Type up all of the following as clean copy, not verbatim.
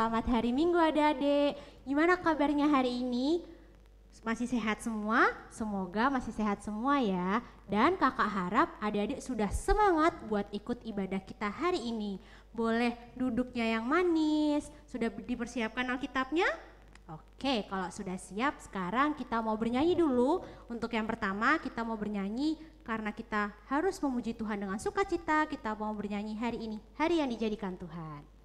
Selamat hari Minggu adik-adik. Gimana kabarnya hari ini? Masih sehat semua? Semoga masih sehat semua ya. Dan kakak harap adik-adik sudah semangat buat ikut ibadah kita hari ini. Boleh duduknya yang manis. Sudah dipersiapkan Alkitabnya? Oke, kalau sudah siap sekarang kita mau bernyanyi dulu. Untuk yang pertama kita mau bernyanyi karena kita harus memuji Tuhan dengan sukacita. Kita mau bernyanyi hari ini, hari yang dijadikan Tuhan.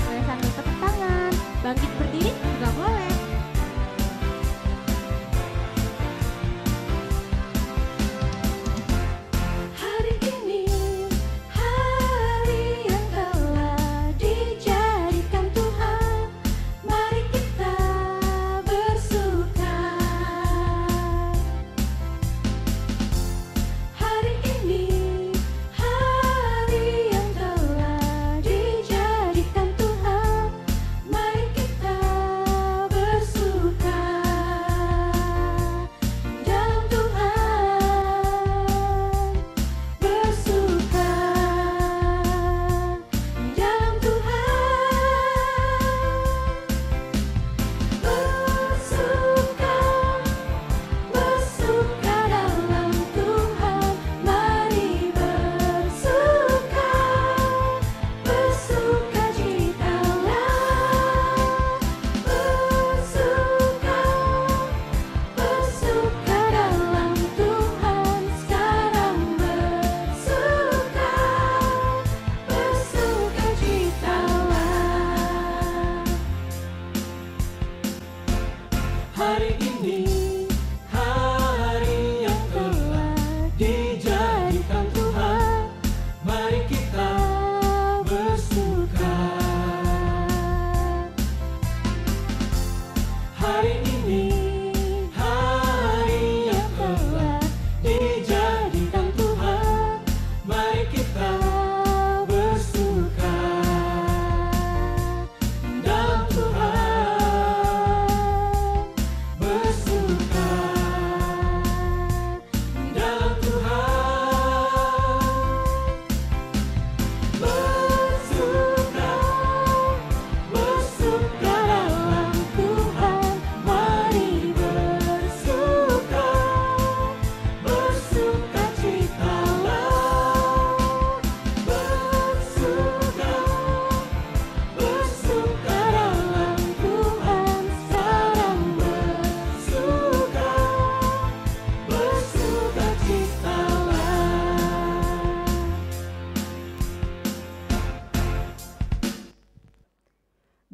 Boleh sambil tepuk tangan, bangkit berdiri juga boleh.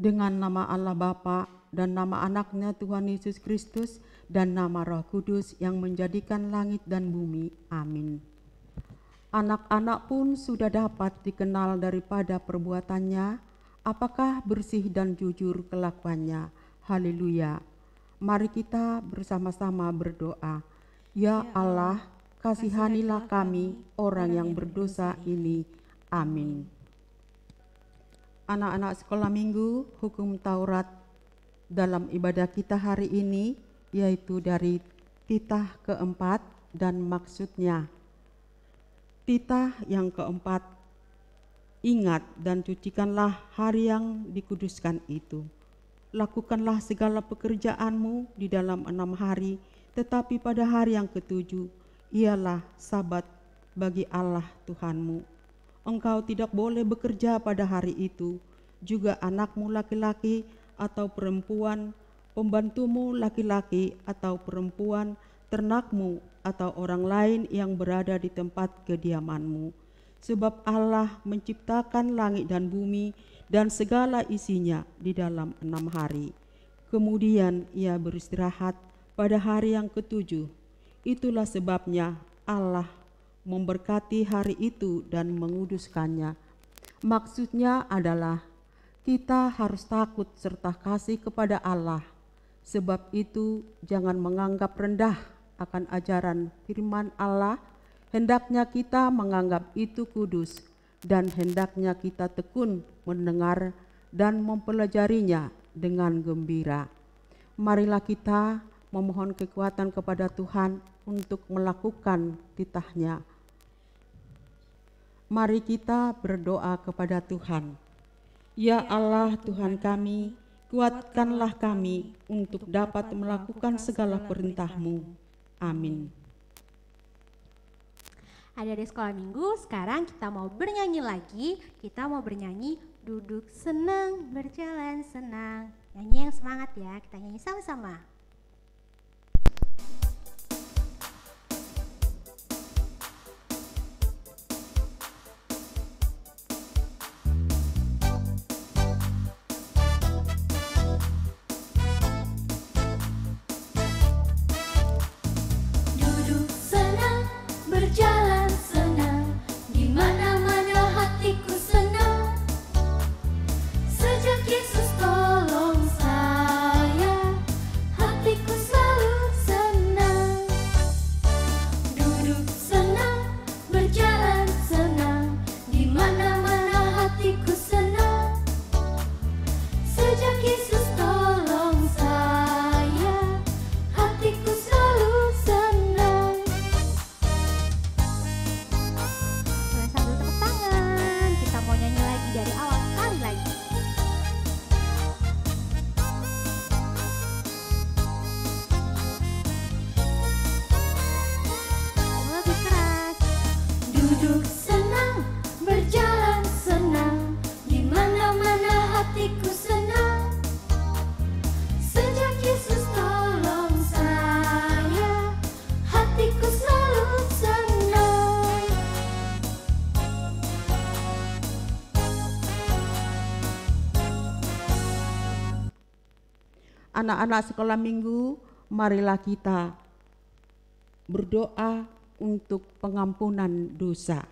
Dengan nama Allah Bapa dan nama anaknya Tuhan Yesus Kristus dan nama Roh Kudus yang menjadikan langit dan bumi. Amin. Anak-anak pun sudah dapat dikenal daripada perbuatannya, apakah bersih dan jujur kelakuannya. Haleluya. Mari kita bersama-sama berdoa. Ya Allah, kasihanilah kami orang yang berdosa ini. Amin. Anak-anak sekolah minggu, hukum Taurat dalam ibadah kita hari ini yaitu dari titah keempat dan maksudnya. Titah yang keempat, ingat dan cucikanlah hari yang dikuduskan itu. Lakukanlah segala pekerjaanmu di dalam 6 hari, tetapi pada hari yang ketujuh ialah sabat bagi Allah Tuhanmu. Engkau tidak boleh bekerja pada hari itu, juga anakmu laki-laki atau perempuan, pembantumu laki-laki atau perempuan, ternakmu atau orang lain yang berada di tempat kediamanmu. Sebab Allah menciptakan langit dan bumi dan segala isinya di dalam 6 hari. Kemudian ia beristirahat pada hari yang ketujuh. Itulah sebabnya Allah memberkati hari itu dan menguduskannya. Maksudnya adalah kita harus takut serta kasih kepada Allah. Sebab itu jangan menganggap rendah akan ajaran firman Allah. Hendaknya kita menganggap itu kudus dan hendaknya kita tekun mendengar dan mempelajarinya dengan gembira. Marilah kita memohon kekuatan kepada Tuhan untuk melakukan titahnya. Mari kita berdoa kepada Tuhan. Ya Allah Tuhan kami, kuatkanlah kami untuk dapat melakukan segala perintah-Mu. Amin. Adik-adik sekolah minggu, sekarang kita mau bernyanyi lagi. Kita mau bernyanyi duduk senang, berjalan senang. Nyanyi yang semangat ya, kita nyanyi sama-sama. Duduk senang, berjalan senang, di mana-mana hatiku senang. Sejak Yesus tolong saya, hatiku selalu senang. Duduk senang, berjalan senang, di mana-mana hatiku senang. Sejak Yesus tolong saya, hatiku selalu senang. Boleh sambil tepuk tangan. Kita mau nyanyi lagi dari awal sekali lagi. Lebih keras. Duduk senang, berjalan senang, di mana-mana hatiku senang. Sejak Yesus tolong saya, hatiku selalu senang. Anak-anak sekolah minggu, marilah kita berdoa untuk pengampunan dosa.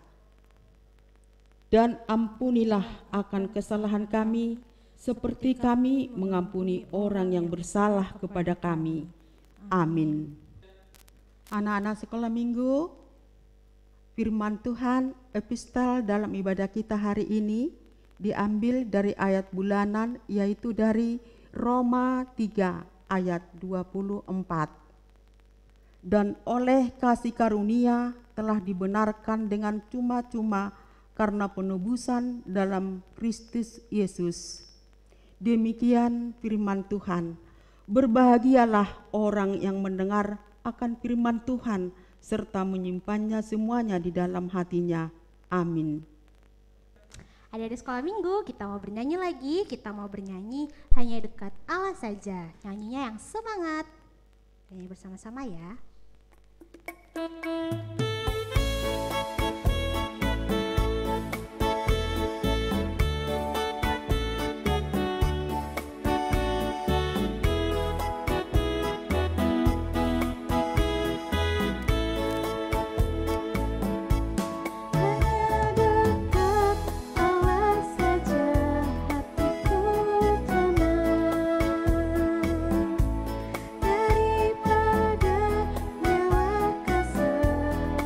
Dan ampunilah akan kesalahan kami, seperti kami mengampuni orang yang bersalah kepada kami. Amin. Anak-anak sekolah minggu, firman Tuhan epistel dalam ibadah kita hari ini diambil dari ayat bulanan, yaitu dari Roma 3 ayat 24. Dan oleh kasih karunia telah dibenarkan dengan cuma-cuma karena penebusan dalam Kristus Yesus. Demikian firman Tuhan. Berbahagialah orang yang mendengar akan firman Tuhan serta menyimpannya semuanya di dalam hatinya. Amin. Adik-adik sekolah minggu, kita mau bernyanyi lagi. Kita mau bernyanyi Hanya Dekat Allah Saja. Nyanyinya yang semangat. Nyanyi bersama-sama ya. Daripada nyawa kasar.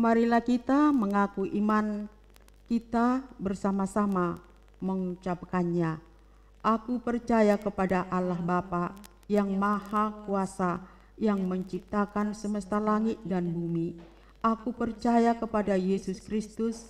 Marilah kita mengaku iman kita bersama-sama mengucapkannya. Aku percaya kepada Allah Bapa yang Maha Kuasa, yang menciptakan semesta langit dan bumi. Aku percaya kepada Yesus Kristus,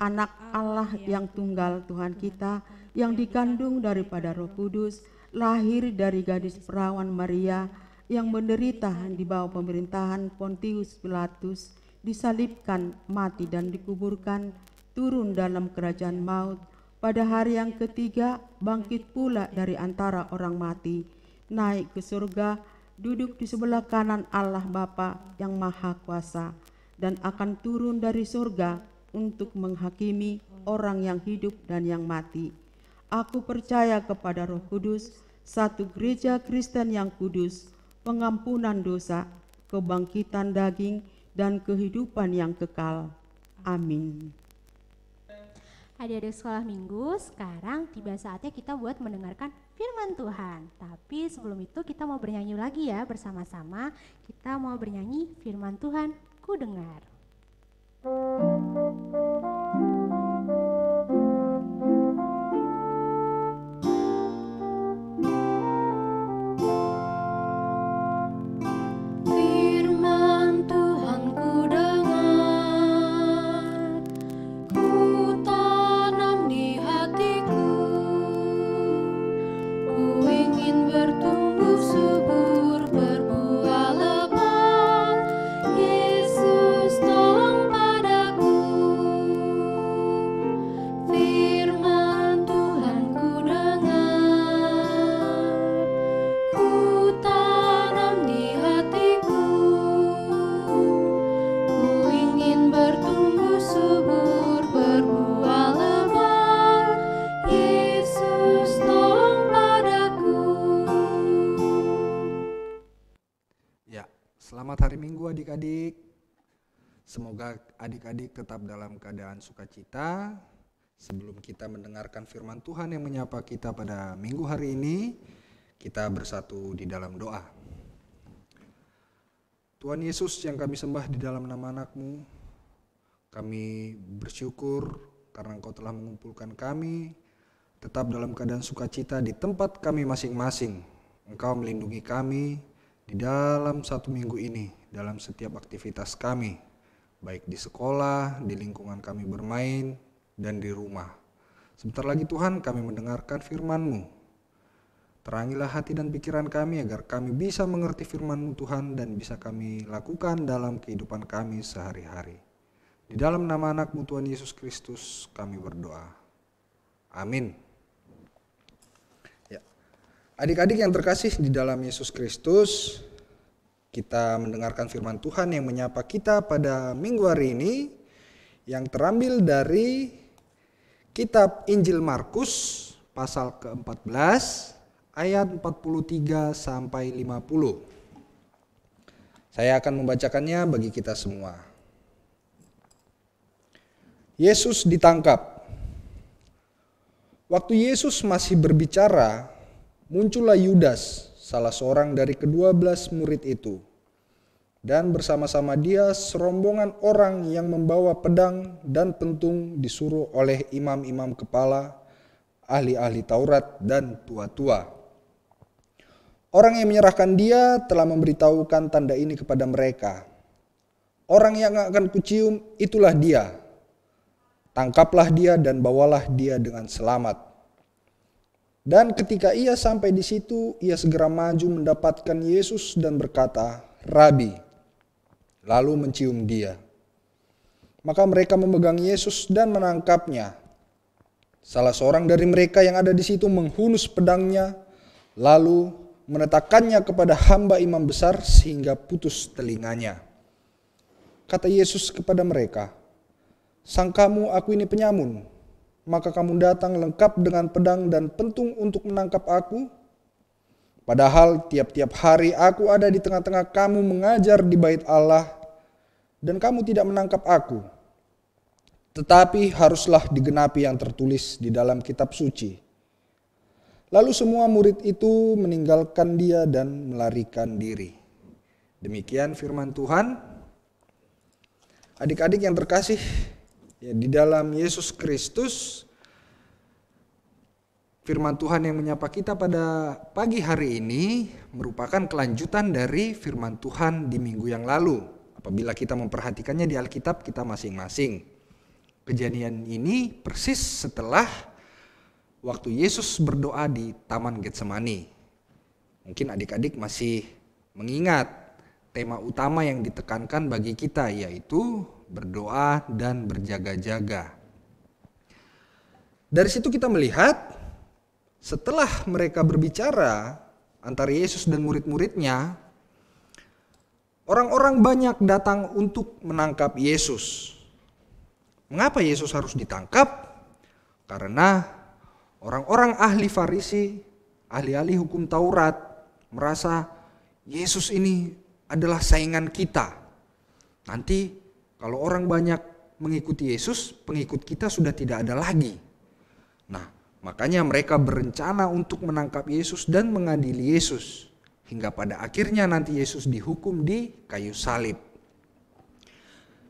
Anak Allah yang tunggal Tuhan kita, yang dikandung daripada Roh Kudus, lahir dari gadis perawan Maria, yang menderita di bawah pemerintahan Pontius Pilatus, disalibkan, mati dan dikuburkan, turun dalam kerajaan maut, pada hari yang ketiga bangkit pula dari antara orang mati, naik ke surga, duduk di sebelah kanan Allah Bapa yang Maha Kuasa, dan akan turun dari surga untuk menghakimi orang yang hidup dan yang mati. Aku percaya kepada Roh Kudus, satu gereja Kristen yang kudus, pengampunan dosa, kebangkitan daging, dan kehidupan yang kekal. Amin. Adik-adik sekolah minggu, sekarang tiba saatnya kita buat mendengarkan firman Tuhan. Tapi sebelum itu kita mau bernyanyi lagi ya bersama-sama. Kita mau bernyanyi firman Tuhan, ku dengar. Firman Tuhan ku dengar, ku tanam di hatiku, ku ingin bertumbuh subur, berbuah lebat. Yesus tolong padaku. Firman Tuhan ku dengar, ku tanam di hatiku, ku ingin bertumbuh subur, berbuah lebat. Yesus tolong padaku. Ya, selamat hari Minggu adik-adik. Semoga adik-adik tetap dalam keadaan sukacita. Sebelum kita mendengarkan firman Tuhan yang menyapa kita pada minggu hari ini, kita bersatu di dalam doa. Tuhan Yesus yang kami sembah di dalam nama anak-Mu, kami bersyukur karena Engkau telah mengumpulkan kami tetap dalam keadaan sukacita di tempat kami masing-masing. Engkau melindungi kami di dalam satu minggu ini, dalam setiap aktivitas kami, baik di sekolah, di lingkungan kami bermain, dan di rumah. Sebentar lagi Tuhan kami mendengarkan firman-Mu. Terangilah hati dan pikiran kami agar kami bisa mengerti firman-Mu Tuhan dan bisa kami lakukan dalam kehidupan kami sehari-hari. Di dalam nama anak-Mu Tuhan Yesus Kristus kami berdoa. Amin. Ya. Adik-adik yang terkasih di dalam Yesus Kristus, kita mendengarkan firman Tuhan yang menyapa kita pada minggu hari ini yang terambil dari kitab Injil Markus pasal ke-14 ayat 43 sampai 50. Saya akan membacakannya bagi kita semua. Yesus ditangkap. Waktu Yesus masih berbicara, muncullah Yudas, salah seorang dari ke-12 murid itu. Dan bersama-sama dia serombongan orang yang membawa pedang dan pentung disuruh oleh imam-imam kepala, ahli-ahli Taurat dan tua-tua. Orang yang menyerahkan dia telah memberitahukan tanda ini kepada mereka. Orang yang akan kucium itulah dia. Tangkaplah dia dan bawalah dia dengan selamat. Dan ketika ia sampai di situ, ia segera maju mendapatkan Yesus dan berkata, "Rabi," lalu mencium dia. Maka mereka memegang Yesus dan menangkapnya. Salah seorang dari mereka yang ada di situ menghunus pedangnya, lalu menetakannya kepada hamba imam besar sehingga putus telinganya. Kata Yesus kepada mereka, "Sangkamu aku ini penyamun, maka kamu datang lengkap dengan pedang dan pentung untuk menangkap aku? Padahal tiap-tiap hari aku ada di tengah-tengah kamu mengajar di bait Allah, dan kamu tidak menangkap aku. Tetapi haruslah digenapi yang tertulis di dalam kitab suci." Lalu semua murid itu meninggalkan dia dan melarikan diri. Demikian firman Tuhan. Adik-adik yang terkasih ya di dalam Yesus Kristus, firman Tuhan yang menyapa kita pada pagi hari ini merupakan kelanjutan dari firman Tuhan di minggu yang lalu. Apabila kita memperhatikannya di Alkitab kita masing-masing. Kejadian ini persis setelah waktu Yesus berdoa di Taman Getsemani. Mungkin adik-adik masih mengingat tema utama yang ditekankan bagi kita, yaitu berdoa dan berjaga-jaga. Dari situ kita melihat setelah mereka berbicara antara Yesus dan murid-muridnya, orang-orang banyak datang untuk menangkap Yesus. Mengapa Yesus harus ditangkap? Karena orang-orang ahli Farisi, ahli-ahli hukum Taurat merasa Yesus ini adalah saingan kita. Nanti kalau orang banyak mengikuti Yesus, pengikut kita sudah tidak ada lagi. Nah, makanya mereka berencana untuk menangkap Yesus dan mengadili Yesus. Hingga pada akhirnya nanti Yesus dihukum di kayu salib.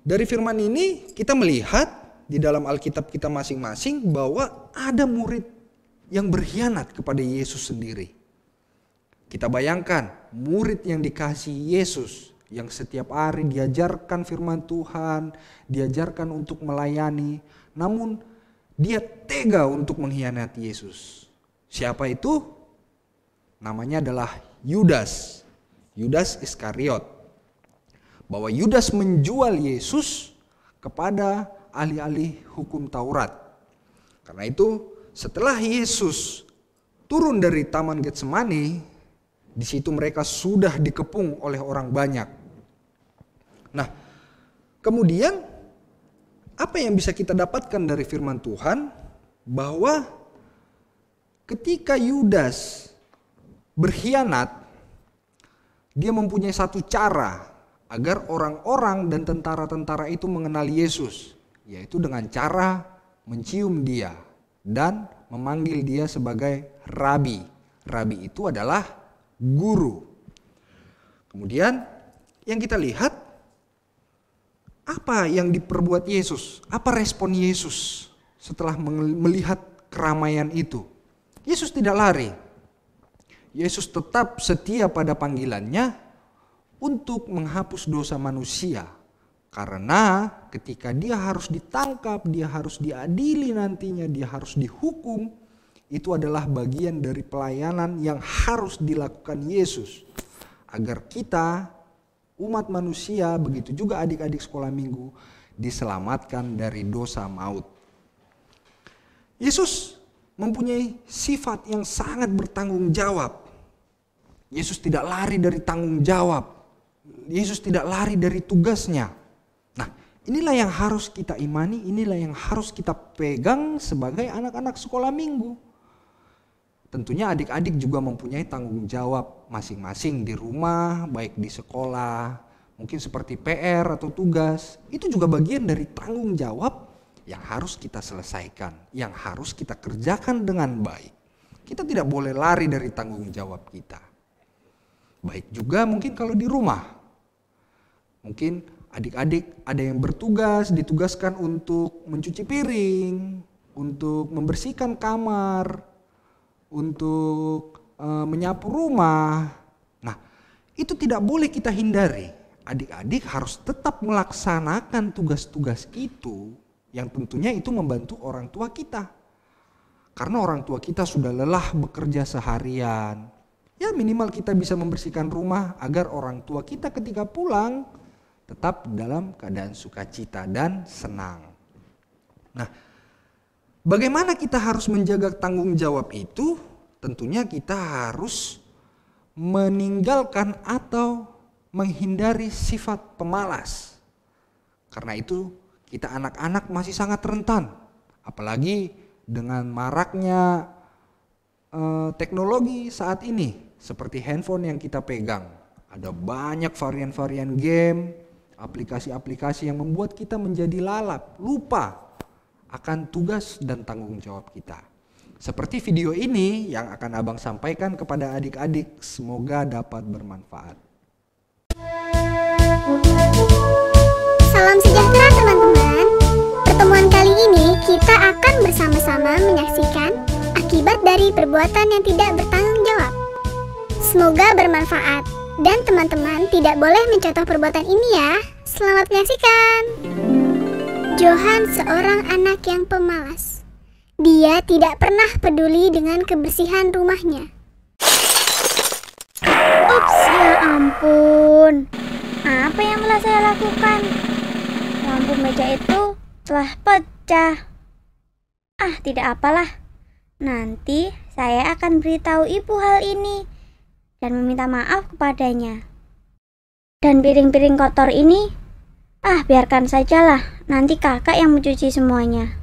Dari firman ini kita melihat di dalam Alkitab kita masing-masing bahwa ada murid yang berkhianat kepada Yesus sendiri. Kita bayangkan murid yang dikasihi Yesus, yang setiap hari diajarkan firman Tuhan, diajarkan untuk melayani, namun dia tega untuk mengkhianati Yesus. Siapa itu? Namanya adalah Yudas. Yudas Iskariot. Bahwa Yudas menjual Yesus kepada ahli-ahli hukum Taurat. Karena itu setelah Yesus turun dari Taman Getsemani, di situ mereka sudah dikepung oleh orang banyak. Nah, kemudian apa yang bisa kita dapatkan dari firman Tuhan? Bahwa ketika Yudas berkhianat, dia mempunyai satu cara agar orang-orang dan tentara-tentara itu mengenal Yesus, yaitu dengan cara mencium dia dan memanggil dia sebagai rabi. Rabi itu adalah guru. Kemudian yang kita lihat, apa yang diperbuat Yesus? Apa respon Yesus setelah melihat keramaian itu? Yesus tidak lari. Yesus tetap setia pada panggilannya untuk menghapus dosa manusia. Karena ketika dia harus ditangkap, dia harus diadili nantinya, dia harus dihukum, itu adalah bagian dari pelayanan yang harus dilakukan Yesus. Agar kita, umat manusia, begitu juga adik-adik sekolah minggu, diselamatkan dari dosa maut. Yesus mempunyai sifat yang sangat bertanggung jawab. Yesus tidak lari dari tanggung jawab. Yesus tidak lari dari tugasnya. Nah, inilah yang harus kita imani, inilah yang harus kita pegang sebagai anak-anak sekolah minggu. Tentunya adik-adik juga mempunyai tanggung jawab masing-masing di rumah, baik di sekolah, mungkin seperti PR atau tugas. Itu juga bagian dari tanggung jawab yang harus kita selesaikan, yang harus kita kerjakan dengan baik. Kita tidak boleh lari dari tanggung jawab kita. Baik juga mungkin kalau di rumah. Mungkin adik-adik ada yang bertugas, ditugaskan untuk mencuci piring, untuk membersihkan kamar, untuk menyapu rumah. Nah, itu tidak boleh kita hindari. Adik-adik harus tetap melaksanakan tugas-tugas itu, yang tentunya itu membantu orang tua kita. Karena orang tua kita sudah lelah bekerja seharian. Ya minimal kita bisa membersihkan rumah agar orang tua kita ketika pulang tetap dalam keadaan sukacita dan senang. Nah, bagaimana kita harus menjaga tanggung jawab itu? Tentunya kita harus meninggalkan atau menghindari sifat pemalas. Karena itu kita anak-anak masih sangat rentan. Apalagi dengan maraknya teknologi saat ini. Seperti handphone yang kita pegang. Ada banyak varian-varian game, aplikasi-aplikasi yang membuat kita menjadi lalap, lupa akan tugas dan tanggung jawab kita. Seperti video ini yang akan Abang sampaikan kepada adik-adik, semoga dapat bermanfaat. Salam sejahtera kita akan bersama-sama menyaksikan akibat dari perbuatan yang tidak bertanggung jawab. Semoga bermanfaat dan teman-teman tidak boleh mencontoh perbuatan ini ya. Selamat menyaksikan. Johan seorang anak yang pemalas. Dia tidak pernah peduli dengan kebersihan rumahnya. Ups, ya ampun. Apa yang telah saya lakukan? Lampu meja itu telah pecah. Tidak apalah. Nanti saya akan beritahu ibu hal ini dan meminta maaf kepadanya. Dan piring-piring kotor ini, biarkan sajalah. Nanti kakak yang mencuci semuanya.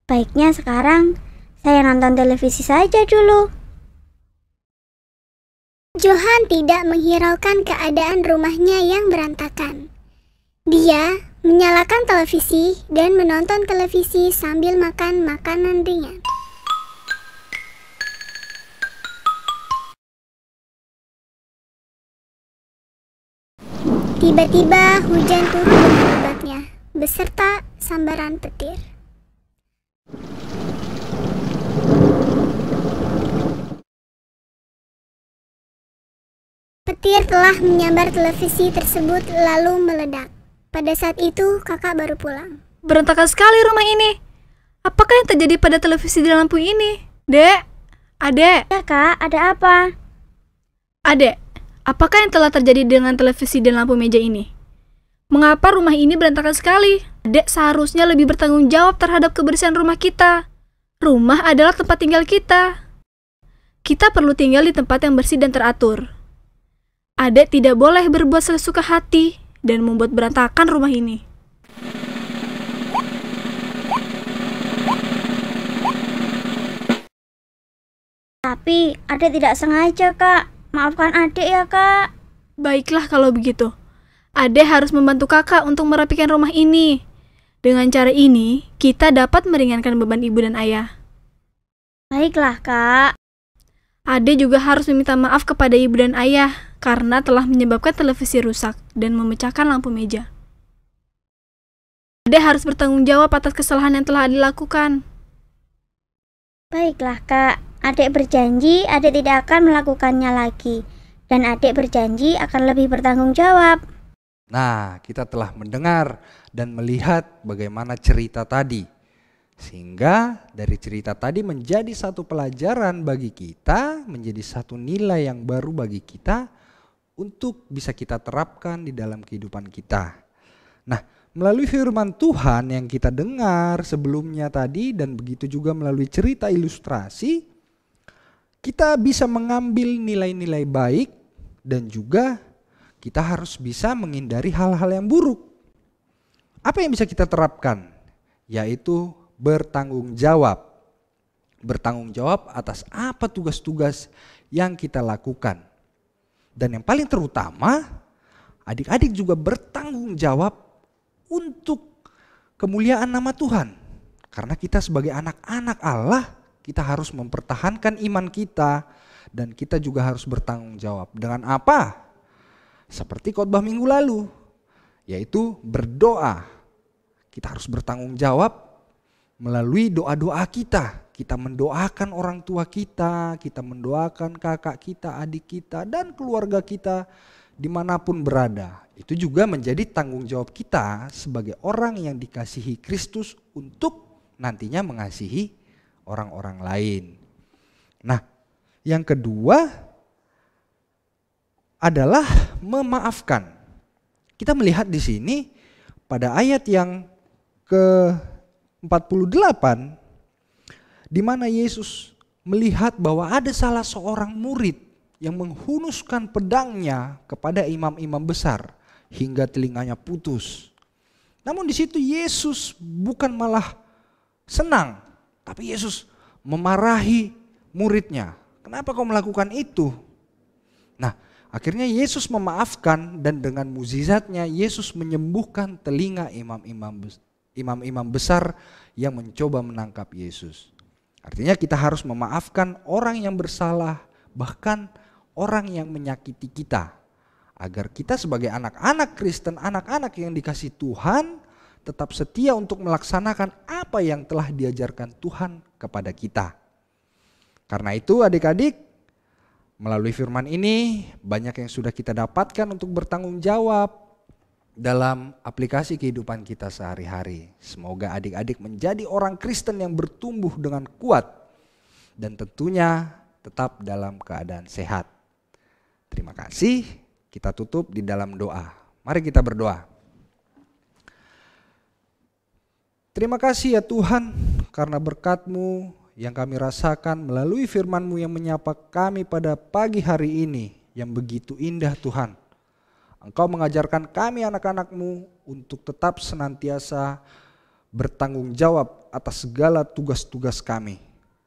Baiknya sekarang saya nonton televisi saja dulu. Johan tidak menghiraukan keadaan rumahnya yang berantakan. Dia menyalakan televisi dan menonton televisi sambil makan makanan ringan. Tiba-tiba hujan turun dengan lebatnya, beserta sambaran petir. Petir telah menyambar televisi tersebut lalu meledak. Pada saat itu kakak baru pulang. Berantakan sekali rumah ini. Apakah yang terjadi pada televisi dan lampu ini? Dek, Adek. Ya kak, ada apa? Adek, apakah yang telah terjadi dengan televisi dan lampu meja ini? Mengapa rumah ini berantakan sekali? Adek seharusnya lebih bertanggung jawab terhadap kebersihan rumah kita. Rumah adalah tempat tinggal kita. Kita perlu tinggal di tempat yang bersih dan teratur. Adek tidak boleh berbuat sesuka hati dan membuat berantakan rumah ini. Tapi adek tidak sengaja kak. Maafkan adek ya kak. Baiklah kalau begitu. Adek harus membantu kakak untuk merapikan rumah ini. Dengan cara ini, kita dapat meringankan beban ibu dan ayah. Baiklah kak. Adek juga harus meminta maaf kepada ibu dan ayah karena telah menyebabkan televisi rusak dan memecahkan lampu meja. Adek harus bertanggung jawab atas kesalahan yang telah Adek lakukan. Baiklah kak. Adek berjanji adek tidak akan melakukannya lagi. Dan adek berjanji akan lebih bertanggung jawab. Nah, kita telah mendengar dan melihat bagaimana cerita tadi. Sehingga dari cerita tadi menjadi satu pelajaran bagi kita, menjadi satu nilai yang baru bagi kita untuk bisa kita terapkan di dalam kehidupan kita. Nah, melalui firman Tuhan yang kita dengar sebelumnya tadi dan begitu juga melalui cerita ilustrasi, kita bisa mengambil nilai-nilai baik dan juga kita harus bisa menghindari hal-hal yang buruk. Apa yang bisa kita terapkan? Yaitu bertanggung jawab. Bertanggung jawab atas apa tugas-tugas yang kita lakukan. Dan yang paling terutama, adik-adik juga bertanggung jawab untuk kemuliaan nama Tuhan. Karena kita sebagai anak-anak Allah, kita harus mempertahankan iman kita dan kita juga harus bertanggung jawab. Dengan apa? Seperti khotbah minggu lalu, yaitu berdoa. Kita harus bertanggung jawab melalui doa-doa kita. Kita mendoakan orang tua kita mendoakan kakak kita, adik kita, dan keluarga kita dimanapun berada. Itu juga menjadi tanggung jawab kita sebagai orang yang dikasihi Kristus untuk nantinya mengasihi orang-orang lain. Nah, yang kedua adalah memaafkan. Kita melihat di sini pada ayat yang ke-48 di mana Yesus melihat bahwa ada salah seorang murid yang menghunuskan pedangnya kepada imam-imam besar hingga telinganya putus. Namun di situ Yesus bukan malah senang, tapi Yesus memarahi muridnya. Kenapa kau melakukan itu? Nah, akhirnya Yesus memaafkan dan dengan mukjizatnya Yesus menyembuhkan telinga imam-imam besar yang mencoba menangkap Yesus. Artinya kita harus memaafkan orang yang bersalah, bahkan orang yang menyakiti kita. Agar kita sebagai anak-anak Kristen, anak-anak yang dikasih Tuhan, tetap setia untuk melaksanakan apa yang telah diajarkan Tuhan kepada kita. Karena itu adik-adik, melalui firman ini banyak yang sudah kita dapatkan untuk bertanggung jawab dalam aplikasi kehidupan kita sehari-hari. Semoga adik-adik menjadi orang Kristen yang bertumbuh dengan kuat dan tentunya tetap dalam keadaan sehat. Terima kasih, kita tutup di dalam doa. Mari kita berdoa. Terima kasih ya Tuhan karena berkat-Mu yang kami rasakan melalui firman-Mu yang menyapa kami pada pagi hari ini yang begitu indah Tuhan. Engkau mengajarkan kami anak-anak-Mu untuk tetap senantiasa bertanggung jawab atas segala tugas-tugas kami.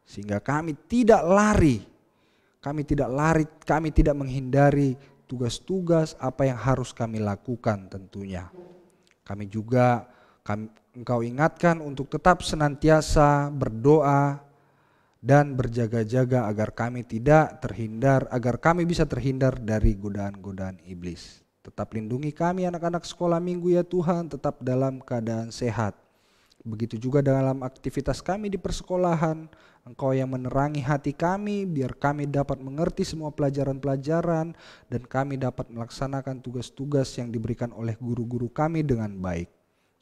Sehingga kami tidak lari, kami tidak menghindari tugas-tugas apa yang harus kami lakukan tentunya. Engkau ingatkan untuk tetap senantiasa berdoa dan berjaga-jaga agar kami bisa terhindar dari godaan-godaan iblis. Tetap lindungi kami anak-anak sekolah minggu ya Tuhan, tetap dalam keadaan sehat. Begitu juga dalam aktivitas kami di persekolahan, Engkau yang menerangi hati kami biar kami dapat mengerti semua pelajaran-pelajaran dan kami dapat melaksanakan tugas-tugas yang diberikan oleh guru-guru kami dengan baik.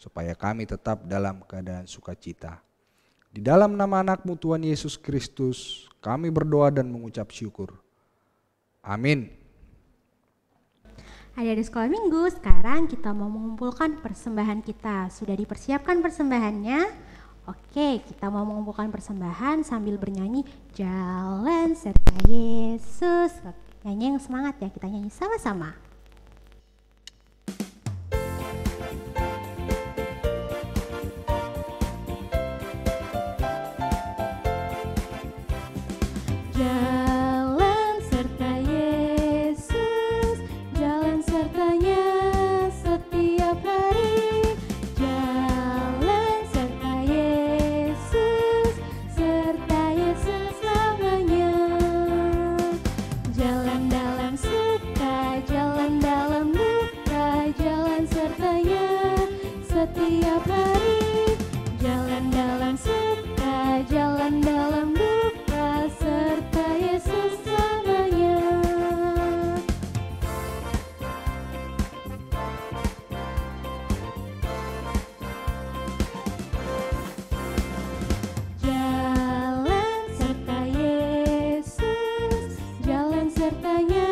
Supaya kami tetap dalam keadaan sukacita. Di dalam nama anak-Mu Tuhan Yesus Kristus, kami berdoa dan mengucap syukur. Amin. Adik-adik sekolah minggu, sekarang kita mau mengumpulkan persembahan kita. Sudah dipersiapkan persembahannya? Oke, kita mau mengumpulkan persembahan sambil bernyanyi Jalan Serta Yesus. Nyanyi yang semangat ya, kita nyanyi sama-sama. Jalan serta Yesus, jalan sertanya setiap hari. Jalan serta Yesus, serta Yesus selamanya. Jalan dalam suka, jalan dalam duka, jalan sertanya setiap hari. Jalan dalam suka, jalan dalam duka, serta Yesus selamanya. Jalan serta Yesus, jalan sertanya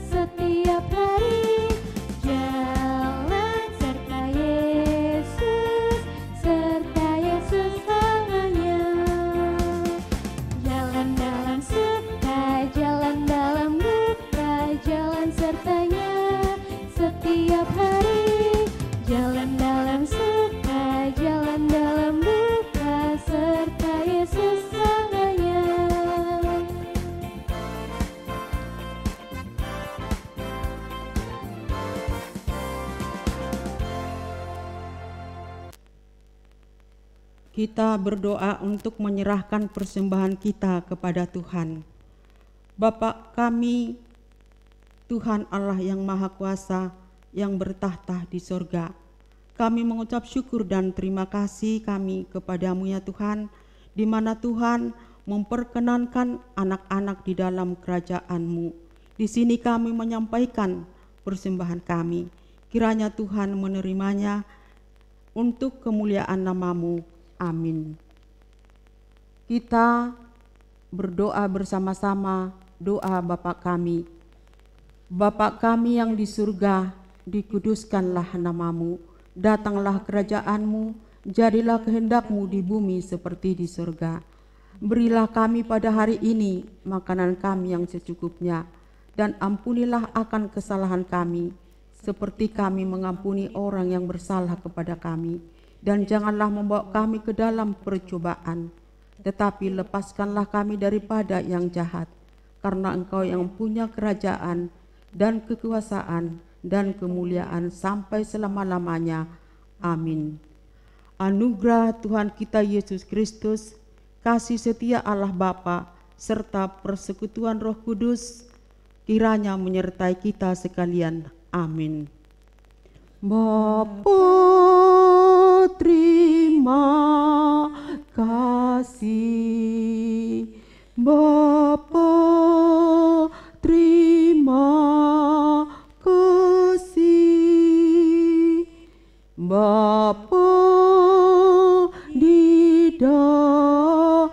setiap hari. Jalan serta Yesus, serta Yesus selamanya. Jalan dalam suka, jalan dalam duka, jalan sertanya setiap hari. Jalan dalam suka, jalan dalam duka, serta Yesus selamanya. Kita berdoa untuk menyerahkan persembahan kita kepada Tuhan. Bapa kami, Tuhan Allah yang Maha Kuasa, yang bertahta di sorga. Kami mengucap syukur dan terima kasih kami kepadamu ya Tuhan, di mana Tuhan memperkenankan anak-anak di dalam kerajaan-Mu. Di sini kami menyampaikan persembahan kami. Kiranya Tuhan menerimanya untuk kemuliaan nama-Mu. Amin. Kita berdoa bersama-sama doa Bapa kami. Bapa kami yang di surga, dikuduskanlah nama-Mu. Datanglah kerajaan-Mu, jadilah kehendak-Mu di bumi seperti di surga. Berilah kami pada hari ini makanan kami yang secukupnya, dan ampunilah akan kesalahan kami, seperti kami mengampuni orang yang bersalah kepada kami. Dan janganlah membawa kami ke dalam percobaan, tetapi lepaskanlah kami daripada yang jahat, karena Engkau yang punya kerajaan dan kekuasaan dan kemuliaan sampai selama-lamanya. Amin. Anugerah Tuhan kita Yesus Kristus, kasih setia Allah Bapa, serta persekutuan Roh Kudus, kiranya menyertai kita sekalian. Amin. Bapa terima kasih. Bapa, terima kasih. Bapa di dalam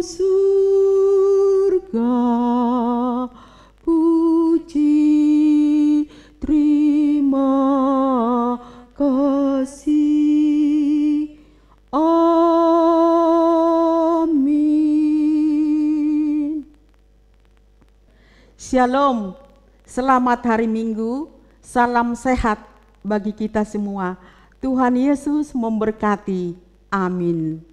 surga, puji terima kasih. Amin. Shalom, selamat hari Minggu, salam sehat bagi kita semua. Tuhan Yesus memberkati. Amin.